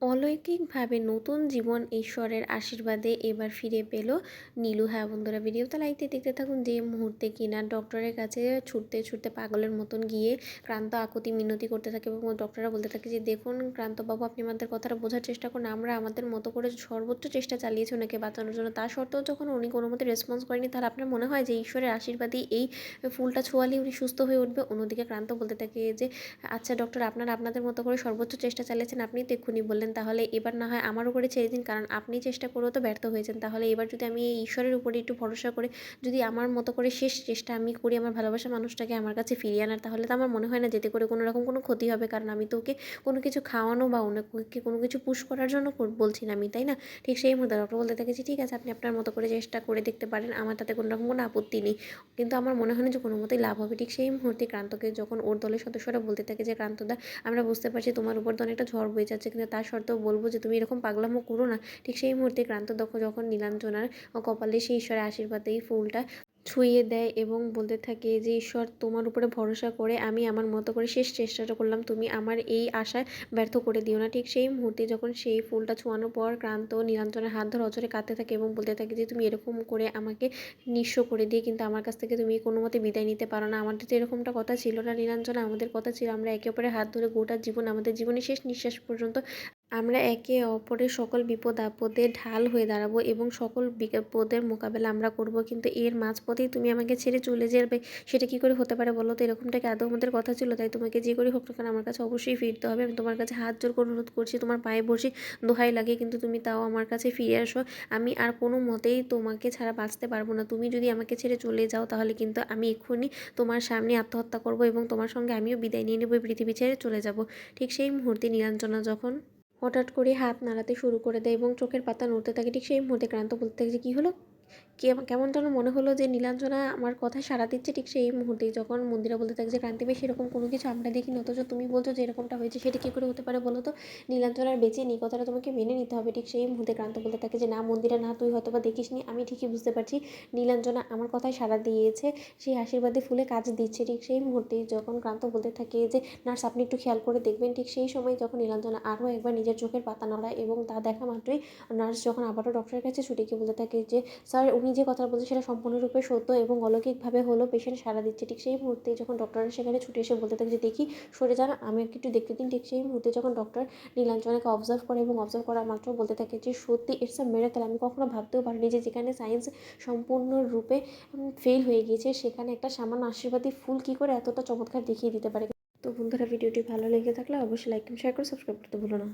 অলৌকিকভাবে নতুন জীবন ঈশ্বরের আশীর্বাদে এবার ফিরে পেল নীলু। হ্যাঁ বন্ধুরা, ভিডিওটা লাইক দিয়ে দেখতে থাকুন। যে মুহূর্তে কিনা ডক্টরের কাছে ছুটতে ছুটতে পাগলের মতন গিয়ে ক্রান্ত আকুতি মিনতি করতে থাকে এবং ডক্টররা বলতে থাকে যে দেখুন ক্রান্তবাবু, আপনি আমাদের কথাটা বোঝার চেষ্টা করুন। আমরা আমাদের মতো করে সর্বোচ্চ চেষ্টা চালিয়েছি ওনাকে বাঁচানোর জন্য, তা সত্ত্বেও যখন উনি কোনো মতে রেসপন্স করেনি, তাহলে আপনার মনে হয় যে ঈশ্বরের আশীর্বাদই এই ফুলটা ছোঁয়ালে উনি সুস্থ হয়ে উঠবে? অন্যদিকে ক্রান্ত বলতে থাকে যে আচ্ছা ডক্টর, আপনারা আপনাদের মতো করে সর্বোচ্চ চেষ্টা চালিয়েছেন, আপনি তো এক্ষুনি বললেন, তাহলে এবার না হয় আমার উপরে ছেড়ে দিন, কারণ আপনি চেষ্টা করেও তো ব্যর্থ হয়েছেন। তাহলে এবার যদি আমি এই ঈশ্বরের উপরে একটু ভরসা করে যদি আমার মতো করে শেষ চেষ্টা আমি করি আমার ভালোবাসা মানুষটাকে আমার কাছে ফিরিয়ে আনার, তাহলে তো আমার মনে হয় না যেতে করে কোনো রকম কোনো ক্ষতি হবে, কারণ আমি তো ওকে কোনো কিছু খাওয়ানো বা ওনাকে কোনো কিছু পুশ করার জন্য বলছি না আমি, তাই না? ঠিক সেই মুহূর্তে ডক্টর বলতে থাকে যে ঠিক আছে, আপনি আপনার মতো করে চেষ্টা করে দেখতে পারেন, আমার তাতে কোনো রকম কোনো আপত্তি নেই, কিন্তু আমার মনে হয় না যে কোনো মতেই লাভ হবে। ঠিক সেই মুহূর্তে ক্রান্তকে যখন ওর দলের সদস্যরা বলতে থাকে যে ক্রান্তদা, আমরা বুঝতে পারছি তোমার উপর তো অনেকটা ঝড় বয়ে যাচ্ছে, কিন্তু তার সত্ত্বেও বলবো যে তুমি এরকম পাগলামো করো না। ঠিক সেই মুহূর্তে ক্রান্ত যখন নীলাঞ্জনার কপালে সেই ঈশ্বরের আশীর্বাদে এই ফুলটা ছুঁয়ে দেয় এবং বলতে থাকে যে ঈশ্বর, তোমার উপরে ভরসা করে আমি আমার মতো করে শেষ চেষ্টাটা করলাম, তুমি আমার এই আশায় ব্যর্থ করে দিও না। ঠিক সেই মুহূর্তে যখন সেই ফুলটা ছোঁয়ানোর পর ক্রান্ত নীলাঞ্জনের হাত ধরে অঝরে কাঁদতে থাকে এবং বলতে থাকে যে তুমি এরকম করে আমাকে নিঃস্ব করে দিয়ে কিন্তু আমার কাছ থেকে তুমি কোনো মতে বিদায় নিতে পারো না। আমাদের তো এরকমটা কথা ছিল না নীলাঞ্জনা, আমাদের কথা ছিল আমরা একে অপরের হাত ধরে গোটা জীবন, আমাদের জীবনের শেষ নিঃশ্বাস পর্যন্ত আমরা একে অপরের সকল বিপদ আপদে ঢাল হয়ে দাঁড়াবো এবং সকল বিপদের মোকাবেলা আমরা করব, কিন্তু এর মাঝপথেই তুমি আমাকে ছেড়ে চলে যাবে, সেটা কি করে হতে পারে বলো তো? এরকমটা কি আদৌ আমাদের কথা ছিল? তাই তোমাকে যে করে হোক না কেন আমার কাছে অবশ্যই ফিরতে হবে। আমি তোমার কাছে হাত জোর করে অনুরোধ করছি, তোমার পায়ে বসে দোহাই লাগে, কিন্তু তুমি তাও আমার কাছে ফিরে আসো। আমি আর কোনো মতেই তোমাকে ছাড়া বাঁচতে পারবো না। তুমি যদি আমাকে ছেড়ে চলে যাও তাহলে কিন্তু আমি এক্ষুনি তোমার সামনে আত্মহত্যা করব এবং তোমার সঙ্গে আমিও বিদায় নিয়ে নেবো, পৃথিবী ছেড়ে চলে যাব। ঠিক সেই মুহূর্তে নীলাঞ্জনা যখন হঠাৎ করে হাত নাড়াতে শুরু করে দেয় এবং চোখের পাতা নড়তে থাকে, ঠিক সেই মুহূর্তে ক্রান্ত বলতে থাকে যে কী হলো? কেমন যেন মনে হলো যে নীলাঞ্জনা আমার কথায় সাড়া দিচ্ছে। ঠিক সেই মুহূর্তেই যখন মন্দিরা বলতে থাকে যে ক্রান্তি ভাই, সেরকম কোনো কিছু আমরা দেখিনি, অথচ তুমি বলছো যে এরকমটা হয়েছে, সেটা কী করে হতে পারে বলো তো? নীলাঞ্জনার বেঁচে নেই, কথাটা তোমাকে মেনে নিতে হবে। ঠিক সেই মুহূর্তে ক্রান্ত বলতে থাকে যে না মন্দিরা, না তুই হয়তো বা দেখিসনি, আমি ঠিকই বুঝতে পারছি নীলাঞ্জনা আমার কথায় সাড়া দিয়েছে, সেই আশীর্বাদী ফুলে কাজ দিচ্ছে। ঠিক সেই মুহূর্তেই যখন ক্রান্ত বলতে থাকে যে নার্স আপনি একটু খেয়াল করে দেখবেন, ঠিক সেই সময় যখন নীলাঞ্জনা আরও একবার নিজের চোখের পাতা নড়ায় এবং তা দেখা মাত্রই নার্স যখন আবারও ডক্টরের কাছে ছুটে গিয়ে বলতে থাকে যে স্যার, উনি যে কথা বলছে সেটা সম্পূর্ণরূপে সত্য এবং অলৌকিকভাবে হলো, পেশেন্ট সাড়া দিচ্ছে। ঠিক সেই মুহূর্তে যখন ডক্টরের সেখানে ছুটে এসে বলতে থাকে যে দেখি সরে যান, আমি একটু দেখতে দিন। ঠিক সেই মুহূর্তে যখন ডক্টর নীলাঞ্জনাকে অবজার্ভ করে এবং অবজার্ভ করা মাত্র বলতে থাকে যে সত্যি ইটস আ মিরাকেল, আমি কখনো ভাবতেও পারিনি যে যেখানে সায়েন্স সম্পূর্ণরূপে ফেল হয়ে গিয়েছে, সেখানে একটা সামান্য আশীর্বাদী ফুল কী করে এতটা চমৎকার দেখিয়ে দিতে পারে। তো বন্ধুরা, ভিডিওটি ভালো লেগে থাকলে অবশ্যই লাইক শেয়ার করে সাবস্ক্রাইব করতে ভুলো না।